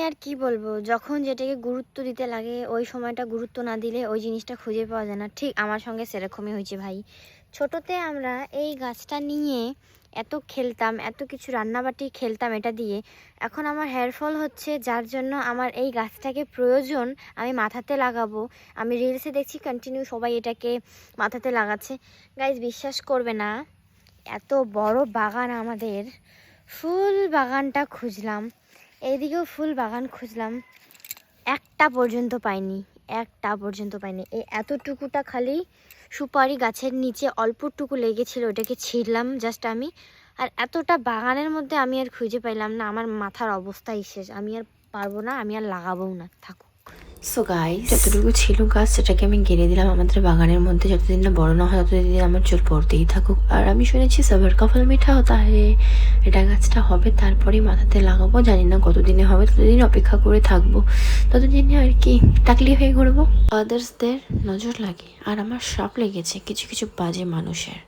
আর কি বলবো, যখন যেটাকে গুরুত্ব দিতে লাগে ওই সময়টা গুরুত্ব না দিলে ওই জিনিসটা খুঁজে পাওয়া যায় না। ঠিক আমার সঙ্গে সেরকমই হয়েছে ভাই। ছোটোতে আমরা এই গাছটা নিয়ে এত খেলতাম, এত কিছু রান্নাবাটি খেলতাম এটা দিয়ে। এখন আমার হেয়ার ফল হচ্ছে, যার জন্য আমার এই গাছটাকে প্রয়োজন, আমি মাথাতে লাগাবো। আমি রিলসে দেখছি কন্টিনিউ সবাই এটাকে মাথাতে লাগাচ্ছে। গাইজ বিশ্বাস করবে না, এত বড় বাগান আমাদের, ফুল বাগানটা খুঁজলাম, এইদিকেও ফুল বাগান খুঁজলাম, একটা পর্যন্ত পাইনি, একটা পর্যন্ত পাইনি। এই এতটুকুটা খালি সুপারি গাছের নিচে অল্পটুকু লেগেছিল, ওটাকে ছিঁড়লাম জাস্ট আমি। আর এতটা বাগানের মধ্যে আমি আর খুঁজে পাইলাম না। আমার মাথার অবস্থাই শেষ, আমি আর পারবো না, আমি আর লাগাবও না, থাকুক। সো গাইস, যতটুকু ছিল গাছ সেটাকে আমি গেড়ে দিলাম আমাদের বাগানের মধ্যে। যতদিন না বড় না হয় ততদিন আমার চুল পড়তেই থাকুক। আর আমি শুনেছি সবার কপাল মিঠা হতা হয়, এটা গাছটা হবে তারপরেই মাথাতে লাগাবো। জানি না কতদিনে হবে, ততদিন অপেক্ষা করে থাকবো। ততদিনে আর কি টাকলি হয়ে ঘুরবো। আদার্সদের নজর লাগে আর আমার সাপ লেগেছে কিছু কিছু বাজে মানুষের।